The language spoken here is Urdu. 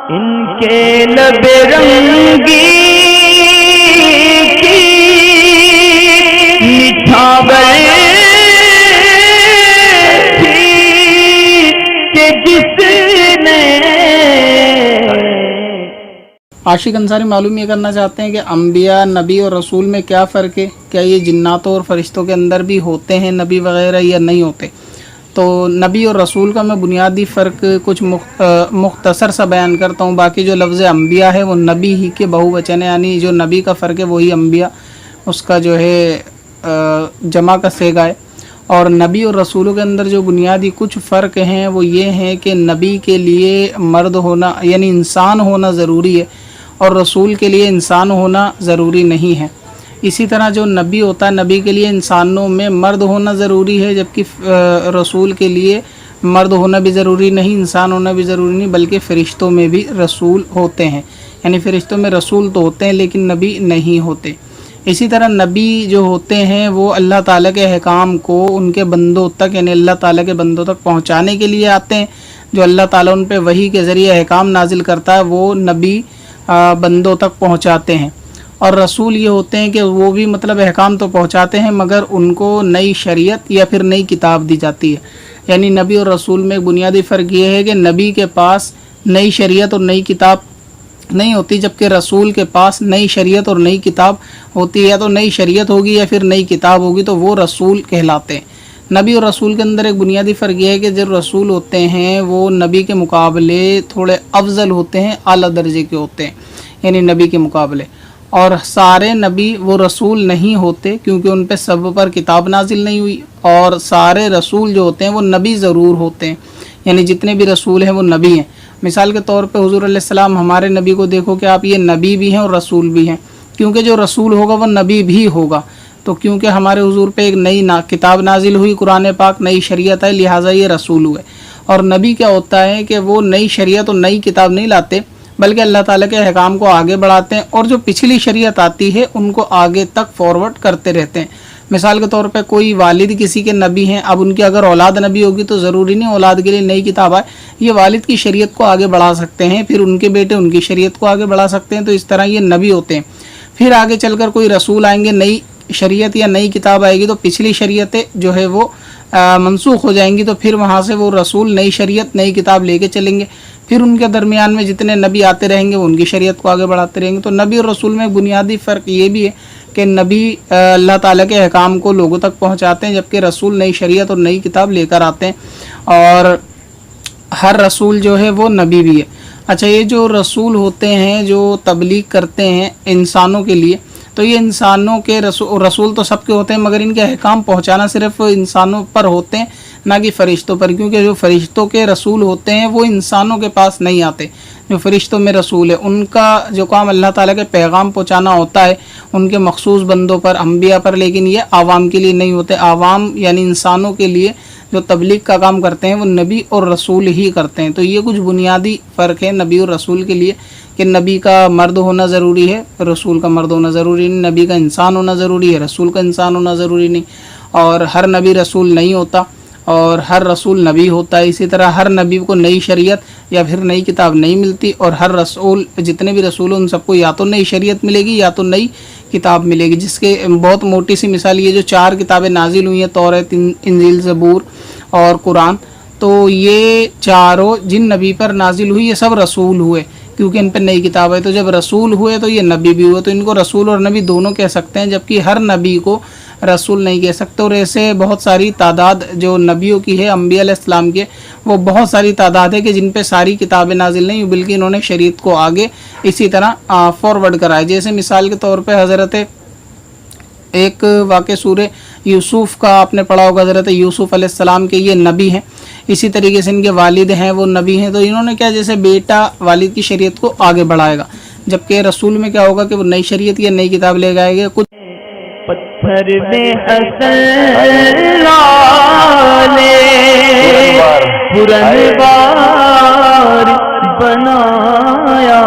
ان کے لب رنگی کی نچھاور تھی کہ جس نے عاشق انصاری معلوم یہ کرنا چاہتے ہیں کہ انبیاء، نبی اور رسول میں کیا فرق ہے؟ کیا یہ جناتوں اور فرشتوں کے اندر بھی ہوتے ہیں نبی وغیرہ یا نہیں ہوتے؟ تو نبی اور رسول کا میں بنیادی فرق کچھ مختصر سا بیان کرتا ہوں. باقی جو لفظ انبیاء ہے وہ نبی ہی کے بہو وچن ہے، یعنی جو نبی کا فرق ہے وہی انبیاء اس کا جو ہے جمع کا صیغہ ہے. اور نبی اور رسولوں کے اندر جو بنیادی کچھ فرق ہیں وہ یہ ہیں کہ نبی کے لیے مرد ہونا یعنی انسان ہونا ضروری ہے اور رسول کے لیے انسان ہونا ضروری نہیں ہے. اسی طرح جو نبی ہوتا ہے نبی کے لیے انسانوں میں مرد ہونا ضروری ہے، جبکہ رسول کے لیے مرد ہونا بھی ضروری نہیں، انسان ہونا بھی ضروری نہیں، بلکہ فرشتوں میں بھی رسول ہوتے ہیں. یعنی فرشتوں میں رسول تو ہوتے ہیں لیکن نبی نہیں ہوتے. اسی طرح نبی جو ہوتے ہیں وہ اللہ تعالیٰ کے احکام کو ان کے بندوں تک یعنی اللہ تعالیٰ کے بندوں تک پہنچانے کے لیے آتے ہیں. جو اللہ تعالیٰ ان پہ وحی کے ذریعے احکام نازل کرتا ہے وہ نبی بندوں تک پہنچاتے ہیں. اور رسول یہ ہوتے ہیں کہ وہ بھی مطلب احکام تو پہنچاتے ہیں مگر ان کو نئی شریعت یا پھر نئی کتاب دی جاتی ہے. یعنی نبی اور رسول میں ایک بنیادی فرق یہ ہے کہ نبی کے پاس نئی شریعت اور نئی کتاب نہیں ہوتی، جبکہ رسول کے پاس نئی شریعت اور نئی کتاب ہوتی ہے. یا تو نئی شریعت ہوگی یا پھر نئی کتاب ہوگی تو وہ رسول کہلاتے ہیں. نبی اور رسول کے اندر ایک بنیادی فرق یہ ہے کہ جو رسول ہوتے ہیں وہ نبی کے مقابلے تھوڑے افضل ہوتے ہیں، اعلیٰ درجے کے ہوتے ہیں یعنی نبی کے مقابلے. اور سارے نبی وہ رسول نہیں ہوتے کیونکہ ان پہ سب پر کتاب نازل نہیں ہوئی. اور سارے رسول جو ہوتے ہیں وہ نبی ضرور ہوتے ہیں، یعنی جتنے بھی رسول ہیں وہ نبی ہیں. مثال کے طور پہ حضور علیہ السلام ہمارے نبی کو دیکھو کہ آپ یہ نبی بھی ہیں اور رسول بھی ہیں، کیونکہ جو رسول ہوگا وہ نبی بھی ہوگا. تو کیونکہ ہمارے حضور پہ ایک نئی کتاب نازل ہوئی قرآن پاک، نئی شریعت ہے، لہٰذا یہ رسول ہوئے. اور نبی کیا ہوتا ہے کہ وہ نئی شریعت اور نئی کتاب نہیں لاتے بلکہ اللہ تعالیٰ کے احکام کو آگے بڑھاتے ہیں اور جو پچھلی شریعت آتی ہے ان کو آگے تک فارورڈ کرتے رہتے ہیں. مثال کے طور پہ کوئی والد کسی کے نبی ہیں، اب ان کی اگر اولاد نبی ہوگی تو ضروری نہیں اولاد کے لیے نئی کتاب آئے، یہ والد کی شریعت کو آگے بڑھا سکتے ہیں، پھر ان کے بیٹے ان کی شریعت کو آگے بڑھا سکتے ہیں. تو اس طرح یہ نبی ہوتے ہیں. پھر آگے چل کر کوئی رسول آئیں گے، نئی شریعت یا نئی کتاب آئے گی تو پچھلی شریعتیں جو ہے وہ منسوخ ہو جائیں گی، تو پھر وہاں سے وہ رسول نئی شریعت نئی کتاب لے کے چلیں گے. پھر ان کے درمیان میں جتنے نبی آتے رہیں گے وہ ان کی شریعت کو آگے بڑھاتے رہیں گے. تو نبی اور رسول میں بنیادی فرق یہ بھی ہے کہ نبی اللہ تعالیٰ کے احکام کو لوگوں تک پہنچاتے ہیں، جبکہ رسول نئی شریعت اور نئی کتاب لے کر آتے ہیں. اور ہر رسول جو ہے وہ نبی بھی ہے. اچھا، یہ جو رسول ہوتے ہیں جو تبلیغ کرتے ہیں انسانوں کے لیے، تو یہ انسانوں کے رسول تو سب کے ہوتے ہیں مگر ان کے احکام پہنچانا صرف انسانوں پر ہوتے ہیں نہ کہ فرشتوں پر، کیونکہ جو فرشتوں کے رسول ہوتے ہیں وہ انسانوں کے پاس نہیں آتے. جو فرشتوں میں رسول ہے ان کا جو کام اللہ تعالیٰ کے پیغام پہنچانا ہوتا ہے ان کے مخصوص بندوں پر، انبیاء پر، لیکن یہ عوام کے لیے نہیں ہوتے. عوام یعنی انسانوں کے لیے جو تبلیغ کا کام کرتے ہیں وہ نبی اور رسول ہی کرتے ہیں. تو یہ کچھ بنیادی فرق ہے نبی اور رسول کے لیے کہ نبی کا مرد ہونا ضروری ہے، رسول کا مرد ہونا ضروری نہیں. نبی کا انسان ہونا ضروری ہے، رسول کا انسان ہونا ضروری نہیں. اور ہر نبی رسول نہیں ہوتا اور ہر رسول نبی ہوتا ہے. اسی طرح ہر نبی کو نئی شریعت یا پھر نئی کتاب نہیں ملتی، اور ہر رسول جتنے بھی رسول ہیں ان سب کو یا تو نئی شریعت ملے گی یا تو نئی کتاب ملے گی. جس کے بہت موٹی سی مثال یہ جو 4 کتابیں نازل ہوئی ہیں، توریت، انجیل، زبور اور قرآن، تو یہ چاروں جن نبی پر نازل ہوئی یہ سب رسول ہوئے کیونکہ ان پہ نئی کتاب ہے. تو جب رسول ہوئے تو یہ نبی بھی ہوئے، تو ان کو رسول اور نبی دونوں کہہ سکتے ہیں، جبکہ ہر نبی کو رسول نہیں کہہ سکتے. اور ایسے بہت ساری تعداد جو نبیوں کی ہے، انبیاء علیہ السلام کے، وہ بہت ساری تعداد ہے کہ جن پہ ساری کتابیں نازل نہیں بلکہ انہوں نے شریعت کو آگے اسی طرح فارورڈ کرائے. جیسے مثال کے طور پہ حضرت ایک واقع سورہ یوسف کا آپ نے پڑھا ہوگا، حضرت یوسف علیہ السلام کے یہ نبی ہیں. اسی طریقے سے ان کے والد ہیں وہ نبی ہیں. تو انہوں نے کیا، جیسے بیٹا والد کی شریعت کو آگے بڑھائے گا، جبکہ رسول میں کیا ہوگا کہ وہ نئی شریعت یا نئی کتاب لے گائے گا. کچھ پتھر میں حسن لالے پرنوار بنایا